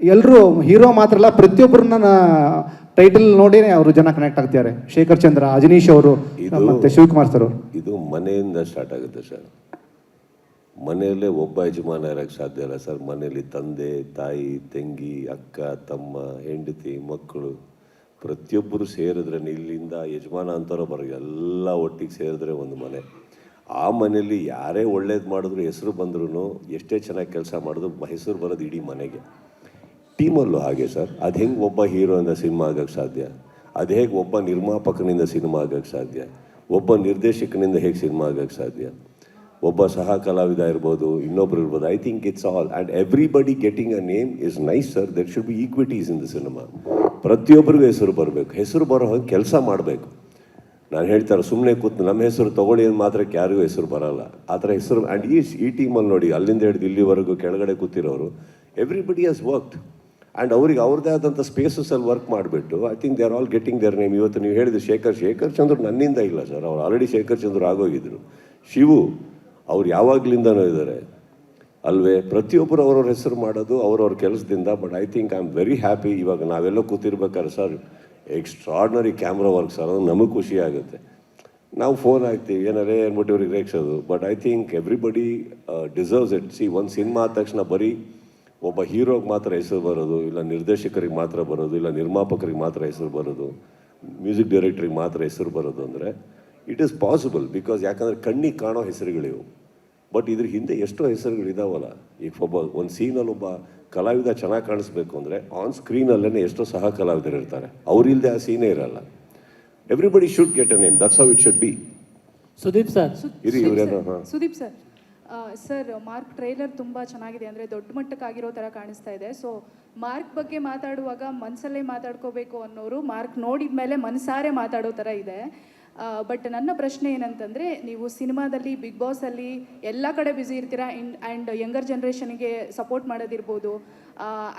ಎಲ್ಲರೂ ಹೀರೋ ಮಾತ್ರ ಅಲ್ಲ, ಪ್ರತಿಯೊಬ್ಬರನ್ನ ಟೈಟಲ್ ನೋಡಿ ಅವರು ಜನ ಕನೆಕ್ಟ್ ಆಗ್ತಿದ್ದಾರೆ. ಶೇಖರ್ ಚಂದ್ರ, ಅಜನೀಶ್ ಅವರು ಮತ್ತೆ ಶಿವಕುಮಾರ್ ಸರ್ ಅವರು. ಇದು ಮನೆಯಿಂದ ಸ್ಟಾರ್ಟ್ ಆಗುತ್ತೆ ಸರ್. ಮನೆಯಲ್ಲೇ ಒಬ್ಬ ಯಜಮಾನ ಇರೋಕ್ಕೆ ಸಾಧ್ಯ ಇಲ್ಲ ಸರ್. ಮನೆಯಲ್ಲಿ ತಂದೆ, ತಾಯಿ, ತಂಗಿ, ಅಕ್ಕ, ತಮ್ಮ, ಹೆಂಡತಿ, ಮಕ್ಕಳು ಪ್ರತಿಯೊಬ್ಬರು ಸೇರಿದ್ರೆ, ಇಲ್ಲಿಂದ ಯಜಮಾನ ಅಂತಾರೋ ಬರೋ ಎಲ್ಲ ಒಟ್ಟಿಗೆ ಸೇರಿದ್ರೆ ಒಂದು ಮನೆ. ಆ ಮನೆಯಲ್ಲಿ ಯಾರೇ ಒಳ್ಳೇದು ಮಾಡಿದ್ರು, ಹೆಸರು ಬಂದ್ರೂ, ಎಷ್ಟೇ ಚೆನ್ನಾಗಿ ಕೆಲಸ ಮಾಡಿದ್ರು ಹೆಸರು ಬರೋದು ಇಡೀ ಮನೆಗೆ. ಟೀಮಲ್ಲೂ ಹಾಗೆ ಸರ್. ಅದು ಹೆಂಗೆ ಒಬ್ಬ ಹೀರೋಯಿಂದ ಸಿನಿಮಾ ಆಗೋಕ್ಕೆ ಸಾಧ್ಯ? ಅದು ಹೇಗೆ ಒಬ್ಬ ನಿರ್ಮಾಪಕನಿಂದ ಸಿನಿಮಾ ಆಗೋಕ್ಕೆ ಸಾಧ್ಯ? ಒಬ್ಬ ನಿರ್ದೇಶಕನಿಂದ ಹೇಗೆ ಸಿನಿಮಾ ಆಗೋಕ್ಕೆ ಸಾಧ್ಯ? ಒಬ್ಬ ಸಹ ಕಲಾವಿದ ಇರ್ಬೋದು, ಇನ್ನೊಬ್ರು ಇರ್ಬೋದು. I think it's all and everybody getting a name is nice sir. That should be equities in the cinema. ಪ್ರತಿಯೊಬ್ಬರಿಗೂ ಹೆಸರು ಬರಬೇಕು, ಹೆಸರು ಬರೋ ಹಾಗೆ ಕೆಲಸ ಮಾಡಬೇಕು. ನಾನು ಹೇಳ್ತಾರೆ ಸುಮ್ಮನೆ ಕೂತು ನಮ್ಮ ಹೆಸರು ತೊಗೊಳ್ಳಿ ಅಂತ ಮಾತ್ರಕ್ಕೆ ಯಾರಿಗೂ ಹೆಸರು ಬರೋಲ್ಲ. ಆ ಥರ ಹೆಸರು. ಆ್ಯಂಡ್ ಈ ಟೀಮಲ್ಲಿ ನೋಡಿ, ಅಲ್ಲಿಂದ ಹಿಡಿದು ಇಲ್ಲಿವರೆಗೂ ಕೆಳಗಡೆ ಕೂತಿರೋರು ಎವ್ರಿಬಡಿ ಹ್ಯಾಸ್ ವರ್ಕ್ಡ್. ಆ್ಯಂಡ್ ಅವ್ರಿಗೆ ಅವ್ರದ್ದೇ ಆದಂಥ ಸ್ಪೇಸಸಲ್ಲಿ ವರ್ಕ್ ಮಾಡಿಬಿಟ್ಟು I think they are all getting there name. ಇವತ್ತು ನೀವು ಹೇಳಿದ್ರು ಶೇಖರ್ ಚಂದ್ರ ನನ್ನಿಂದ ಇಲ್ಲ ಸರ್. ಅವ್ರು ಆಲ್ರೆಡಿ ಶೇಖರ್ ಚಂದ್ರ ಆಗೋಗಿದ್ರು. ಶಿವು ಅವ್ರು ಯಾವಾಗಲಿಂದನೂ ಇದ್ದಾರೆ ಅಲ್ವೇ. ಪ್ರತಿಯೊಬ್ಬರು ಅವ್ರವ್ರ ಹೆಸರು ಮಾಡೋದು ಅವ್ರವ್ರ ಕೆಲಸದಿಂದ. But I think I am very happy. ಇವಾಗ ನಾವೆಲ್ಲೋ ಕೂತಿರ್ಬೇಕಾದ್ರೆ sir extraordinary camera work sir, ಅದು ನಮಗೆ ಖುಷಿ ಆಗುತ್ತೆ. ನಾವು ಫೋನ್ ಹಾಕ್ತೀವಿ ಏನಾರೇ ಅಂದ್ಬಿಟ್ಟು ಇವ್ರಿಗೆ ರೇಗಿಸೋದು. But I think everybody deserves it. See, ಒಂದು ಸಿನಿಮಾ ಆದ ತಕ್ಷಣ ಬರೀ ಒಬ್ಬ ಹೀರೋಗೆ ಮಾತ್ರ ಹೆಸರು ಬರೋದು, ಇಲ್ಲ ನಿರ್ದೇಶಕರಿಗೆ ಮಾತ್ರ ಬರೋದು, ಇಲ್ಲ ನಿರ್ಮಾಪಕರಿಗೆ ಮಾತ್ರ ಹೆಸರು ಬರೋದು, ಮ್ಯೂಸಿಕ್ ಡೈರೆಕ್ಟ್ರಿಗೆ ಮಾತ್ರ ಹೆಸರು ಬರೋದು ಅಂದರೆ ಇಟ್ ಈಸ್ ಪಾಸಿಬಲ್. ಬಿಕಾಸ್ ಯಾಕಂದರೆ ಕಣ್ಣಿಗೆ ಕಾಣೋ ಹೆಸರುಗಳಿವು. ಬಟ್ ಇದ್ರ ಹಿಂದೆ ಎಷ್ಟೋ ಹೆಸರುಗಳಿದಾವಲ್ಲ. ಈಗ ಒಂದು ಸೀನಲ್ಲಿ ಒಬ್ಬ ಕಲಾವಿದ ಚೆನ್ನಾಗಿ ಕಾಣಿಸ್ಬೇಕು ಅಂದರೆ ಆನ್ ಸ್ಕ್ರೀನಲ್ಲೇ ಎಷ್ಟೋ ಸಹ ಕಲಾವಿದರು ಇರ್ತಾರೆ. ಅವರಿಲ್ಲದೆ ಆ ಸೀನೇ ಇರಲ್ಲ. Everybody should get a name. That's how it should be. Sudeep sir, ಇರಿ ಇವರೇನೋ. ಹಾಂ Sudeep sir, sir mark trailer ತುಂಬ ಚೆನ್ನಾಗಿದೆ, ಅಂದರೆ ದೊಡ್ಡ ಮಟ್ಟಕ್ಕಾಗಿರೋ ಥರ ಕಾಣಿಸ್ತಾ ಇದೆ. ಸೊ ಮಾರ್ಕ್ ಬಗ್ಗೆ ಮಾತಾಡುವಾಗ ಮನಸ್ಸಲ್ಲೇ ಮಾತಾಡ್ಕೋಬೇಕು ಅನ್ನೋರು ಮಾರ್ಕ್ ನೋಡಿದ ಮೇಲೆ ಮನಸಾರೆ ಮಾತಾಡೋ ಥರ ಇದೆ. ಬಟ್ ನನ್ನ ಪ್ರಶ್ನೆ ಏನಂತಂದರೆ, ನೀವು ಸಿನಿಮಾದಲ್ಲಿ, ಬಿಗ್ ಬಾಸಲ್ಲಿ ಎಲ್ಲ ಕಡೆ ಬ್ಯುಸಿ ಇರ್ತೀರಾ. ಆ್ಯಂಡ್ ಯಂಗರ್ ಜನ್ರೇಷನ್ಗೆ ಸಪೋರ್ಟ್ ಮಾಡೋದಿರ್ಬೋದು.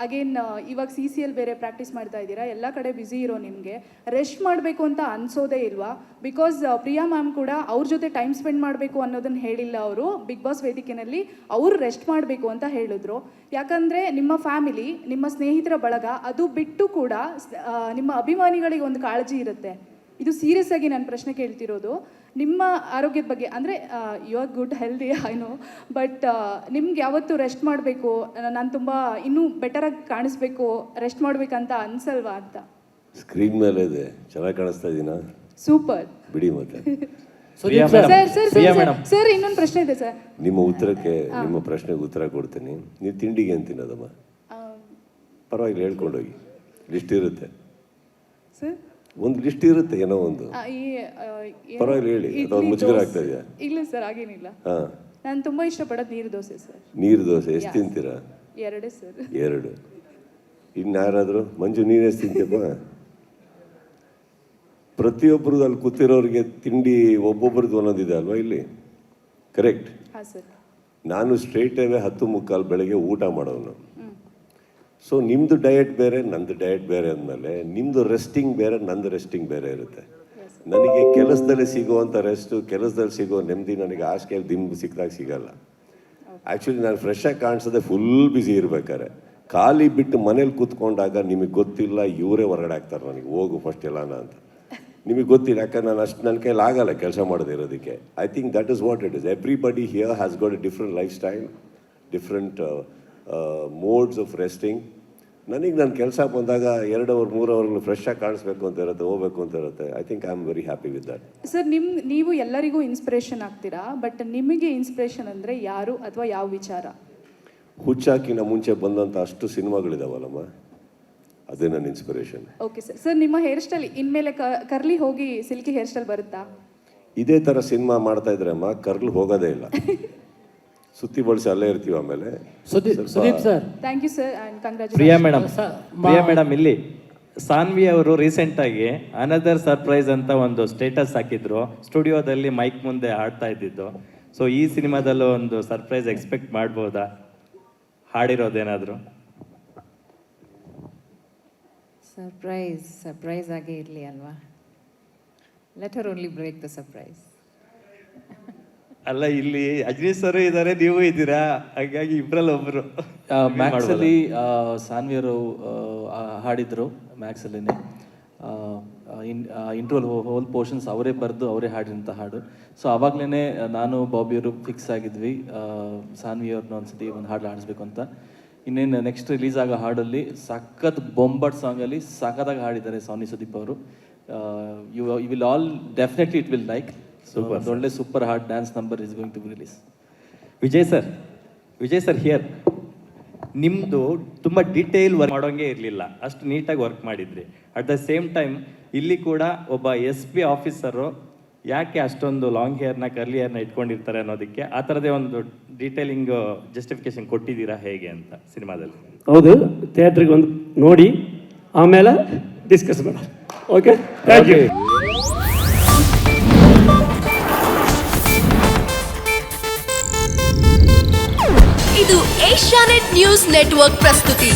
ಅಗೇನ್ ಇವಾಗ CCL ಬೇರೆ ಪ್ರಾಕ್ಟೀಸ್ ಮಾಡ್ತಾ ಇದ್ದೀರಾ. ಎಲ್ಲ ಕಡೆ ಬ್ಯುಸಿ ಇರೋ ನಿಮಗೆ ರೆಸ್ಟ್ ಮಾಡಬೇಕು ಅಂತ ಅನಿಸೋದೇ ಇಲ್ವಾ? ಬಿಕಾಸ್ ಪ್ರಿಯಾ ಮ್ಯಾಮ್ ಕೂಡ ಅವ್ರ ಜೊತೆ ಟೈಮ್ ಸ್ಪೆಂಡ್ ಮಾಡಬೇಕು ಅನ್ನೋದನ್ನು ಹೇಳಿಲ್ಲ ಅವರು. ಬಿಗ್ ಬಾಸ್ ವೇದಿಕೆಯಲ್ಲಿ ಅವರು ರೆಸ್ಟ್ ಮಾಡಬೇಕು ಅಂತ ಹೇಳಿದ್ರು. ಯಾಕಂದರೆ ನಿಮ್ಮ ಫ್ಯಾಮಿಲಿ, ನಿಮ್ಮ ಸ್ನೇಹಿತರ ಬಳಗ, ಅದು ಬಿಟ್ಟು ಕೂಡ ನಿಮ್ಮ ಅಭಿಮಾನಿಗಳಿಗೆ ಒಂದು ಕಾಳಜಿ ಇರುತ್ತೆ. ಇದು ಸೀರಿಯಸ್ ಆಗಿ ನಾನು ಪ್ರಶ್ನೆ ಕೇಳ್ತಿರೋದು. ನಿಮ್ಮ ಆರೋಗ್ಯದ ಬಗ್ಗೆ, ಅಂದರೆ you are good, healthy, I know. But ನಿಮ್ಗೆ ಯಾವತ್ತೂ ರೆಸ್ಟ್ ಮಾಡಬೇಕು, ನಾನು ತುಂಬ ಇನ್ನೂ ಬೆಟರಾಗಿ ಕಾಣಿಸ್ಬೇಕು, ರೆಸ್ಟ್ ಮಾಡಬೇಕಂತ ಅನ್ಸಲ್ವಾ ಅಂತ? ಸ್ಕ್ರೀನ್ ಮೇಲೆ ಇದೆ, ಚೆನ್ನಾಗಿ ಕಾಣಿಸ್ತಾ ಇದ್ದೀನಾ? ಸೂಪರ್, ಬಿಡಿ ಮತ್ತೆ. ಸರ್ ಇನ್ನೊಂದು ಪ್ರಶ್ನೆ ಇದೆ ಸರ್. ನಿಮ್ಮ ಪ್ರಶ್ನೆಗೆ ಉತ್ತರ ಕೊಡ್ತೀನಿ. ನೀವು ತಿಂಡಿಗೆ ಏನು ತಿನ್ನೋದಮ್ಮ? ಪರವಾಗಿಲ್ಲ, ಹೇಳ್ಕೊಂಡೋಗಿ. ಲಿಸ್ಟ್ ಇರುತ್ತೆ ಸರ್, ಒಂದು ಲಿಸ್ಟ್ ಇರುತ್ತೆ, ಏನೋ ಒಂದು. ಪರವಾಗಿಲ್ಲ ಹೇಳಿ. ಅಥವಾ ಮುಜುಗರ ಆಗ್ತಾ ಇದೆಯಾ? ಇಲ್ಲ ಸರ್, ಹಾಗೇನಿಲ್ಲ. ಹಾಂ, ನಾನು ತುಂಬ ಇಷ್ಟಪಡೋದು ನೀರು ದೋಸೆ ಸರ್. ನೀರು ದೋಸೆ ಎಷ್ಟು ತಿಂತೀರಾ? 2 ಸರ್. 2. ಇನ್ನು ಯಾರಾದರೂ? ಮಂಜು, ನೀನು ಎಷ್ಟು ತಿಂತೀಯಪ್ಪ? ಪ್ರತಿಯೊಬ್ಬರದ್ದು ಅಲ್ಲಿ ಕೂತಿರೋರಿಗೆ ತಿಂಡಿ ಒಬ್ಬೊಬ್ರದ್ದು ಒಂದೊಂದಿದೆ ಅಲ್ವಾ ಇಲ್ಲಿ? ಕರೆಕ್ಟ್. ಹಾಂ ಸರ್. ನಾನು ಸ್ಟ್ರೇಟ್ ಅವೇ 10:45 ಬೆಳಗ್ಗೆ ಊಟ ಮಾಡೋನು. ಸೊ ನಿಮ್ಮದು ಡಯಟ್ ಬೇರೆ, ನಂದು ಡಯಟ್ ಬೇರೆ ಅಂದಮೇಲೆ ನಿಮ್ಮದು ರೆಸ್ಟಿಂಗ್ ಬೇರೆ, ನಂದು ರೆಸ್ಟಿಂಗ್ ಬೇರೆ ಇರುತ್ತೆ. ನನಗೆ ಕೆಲಸದಲ್ಲಿ ಸಿಗುವಂಥ ರೆಸ್ಟು, ಕೆಲಸದಲ್ಲಿ ಸಿಗೋ ನೆಮ್ಮದಿ ನನಗೆ ಹಾಸಿಗೆಯಲ್ಲಿ ದಿಂಬು ಸಿಕ್ಕಿದಾಗ ಸಿಗಲ್ಲ. ಆ್ಯಕ್ಚುಲಿ ನಾನು ಫ್ರೆಶ್ ಆಗಿ ಕಾಣಿಸೋದೆ ಫುಲ್ ಬ್ಯುಸಿ ಇರ್ಬೇಕಾರೆ. ಖಾಲಿ ಬಿಟ್ಟು ಮನೇಲಿ ಕೂತ್ಕೊಂಡಾಗ ನಿಮಗೆ ಗೊತ್ತಿಲ್ಲ, ಇವರೇ ಹೊರಗಡೆ ಆಗ್ತಾರೆ ನನಗೆ, ಹೋಗು ಫಸ್ಟ್ ಎಲ್ಲಾನ ಅಂತ. ನಿಮಗೆ ಗೊತ್ತಿಲ್ಲ, ಯಾಕಂದ್ರೆ ನಾನು ಅಷ್ಟು ನನ್ನ ಕೈಯಲ್ಲಿ ಆಗಲ್ಲ ಕೆಲಸ ಮಾಡದೇ ಇರೋದಕ್ಕೆ. I think that is what it is. Everybody here has got A different life style, different modes of resting. ನನಗೆ ನನ್ನ ಕೆಲಸ ಬಂದಾಗ 2 ಅವರ್ 3 ಅವರ್ಗಳು ಫ್ರೆಶ್ ಆಗಿ ಕಾಣಿಸ್ಬೇಕು ಅಂತ ಇರುತ್ತೆ, ಹೋಗ್ಬೇಕು ಅಂತ ಇರುತ್ತೆ. I think I am very happy with that. Sir, ನೀವು ಎಲ್ಲರಿಗೂ ಇನ್ಸ್ಪಿರೇಷನ್ ಆಗ್ತೀರಾ. ಬಟ್ ನಿಮಗೆ ಇನ್ಸ್ಪಿರೇಷನ್ ಅಂದರೆ ಯಾರು ಅಥವಾ ಯಾವ ವಿಚಾರ? ಹುಚ್ಚಾಕಿನ ಮುಂಚೆ ಬಂದಂಥ ಅಷ್ಟು ಸಿನಿಮಾಗಳಿದಾವಲ್ಲಮ್ಮ, ಅದೇ ನನ್ನ ಇನ್ಸ್ಪಿರೇಷನ್. Okay sir. ಸರ್, ನಿಮ್ಮ ಹೇರ್ ಸ್ಟೈಲ್ ಇನ್ಮೇಲೆ ಕರ್ಲಿ ಹೋಗಿ ಸಿಲ್ಕಿ ಹೇರ್ ಸ್ಟೈಲ್ ಬರುತ್ತಾ? ಇದೇ ಥರ ಸಿನಿಮಾ ಮಾಡ್ತಾ ಇದ್ರೆ ಅಮ್ಮ ಕರ್ಲ್ ಹೋಗೋದೇ ಇಲ್ಲ. ಸುತ್ತಿ ಬಳಸಿ ಅಲ್ಲೇ ಇರ್ತೀವಿ. ಆಮೇಲೆ Sudeep sir, thank you sir and congratulation. Priya madam, ಇಲ್ಲಿ ಸಾನ್ವಿ ಅವರು ರೀಸೆಂಟಾಗಿ ಅನದರ್ ಸರ್ಪ್ರೈಸ್ ಅಂತ ಒಂದು ಸ್ಟೇಟಸ್ ಹಾಕಿದ್ರು, ಸ್ಟುಡಿಯೋದಲ್ಲಿ ಮೈಕ್ ಮುಂದೆ ಹಾಡ್ತಾ ಇದ್ದಿದ್ದು. ಸೊ ಈ ಸಿನಿಮಾದಲ್ಲೂ ಒಂದು ಸರ್ಪ್ರೈಸ್ ಎಕ್ಸ್ಪೆಕ್ಟ್ ಮಾಡ್ಬೋದಾ? ಹಾಡಿರೋದೇನಾದರೂ? ಸರ್ಪ್ರೈಸ್ ಆಗೇ ಇರಲಿ ಅಲ್ವಾ. Let her only break the surprise. ಅಲ್ಲ ಇಲ್ಲಿ ಅಜನೀಶ್ ಸರ್ ಇದ್ದಾರೆ, ನೀವು ಇದ್ದೀರಾ, ಹಾಗಾಗಿ ಇಬ್ರಲ್ಲಿ ಒಬ್ರು ಮ್ಯಾಕ್ಸಲ್ಲಿ ಸಾನ್ವಿಯರು ಹಾಡಿದ್ರು ಮ್ಯಾಕ್ಸಲ್ಲಿನೇ ಇಂಟ್ರೋಲ್ ಹೋಲ್ ಪೋರ್ಷನ್ಸ್ ಅವರೇ ಬರೆದು ಅವರೇ ಹಾಡಿದಂಥ ಹಾಡು. ಸೊ ಆವಾಗಲೇ ನಾನು ಬಾಬಿಯವರು ಫಿಕ್ಸ್ ಆಗಿದ್ವಿ ಸಾನ್ವಿಯವ್ರನ್ನ ಒಂದ್ಸತಿ ಒಂದು ಹಾಡು ಆಡಿಸ್ಬೇಕು ಅಂತ. ಇನ್ನೇನು ನೆಕ್ಸ್ಟ್ ರಿಲೀಸ್ ಆಗೋ ಹಾಡಲ್ಲಿ ಸಖತ್ ಬೊಂಬಟ್ ಸಾಂಗಲ್ಲಿ ಸಖತ್ತಾಗಿ ಹಾಡಿದ್ದಾರೆ ಸಾನಿ ಸುದೀಪ್ ಅವರು. You will all definitely it will like. Super, ಒಳ್ಳೆ super hard dance number is going to be release. Vijay sir here. ನಿಮ್ಮದು ತುಂಬ ಡೀಟೇಲ್ ವರ್ಕ್ ಮಾಡೋಂಗೆ ಇರಲಿಲ್ಲ, ಅಷ್ಟು ನೀಟಾಗಿ ವರ್ಕ್ ಮಾಡಿದ್ರಿ. ಅಟ್ ದ ಸೇಮ್ ಟೈಮ್ ಇಲ್ಲಿ ಕೂಡ ಒಬ್ಬ SP ಆಫೀಸರು ಯಾಕೆ ಅಷ್ಟೊಂದು ಲಾಂಗ್ ಹೇರ್ನ ಕರ್ಲಿ ಹೇರ್ನ ಇಟ್ಕೊಂಡಿರ್ತಾರೆ ಅನ್ನೋದಕ್ಕೆ ಆ ಥರದೇ ಒಂದು ಡೀಟೇಲಿಂಗ್ ಜಸ್ಟಿಫಿಕೇಶನ್ ಕೊಟ್ಟಿದ್ದೀರಾ ಹೇಗೆ ಅಂತ ಸಿನಿಮಾದಲ್ಲಿ? ಹೌದು, ಥಿಯೇಟ್ರಿಗೆ ಒಂದು ನೋಡಿ ಆಮೇಲೆ ಡಿಸ್ಕಸ್ ಮಾಡೋಣ. Okay, thank you. ಇದು ಏಷ್ಯಾನೆಟ್ ನ್ಯೂಸ್ ನೆಟ್ವರ್ಕ್ ಪ್ರಸ್ತುತಿ.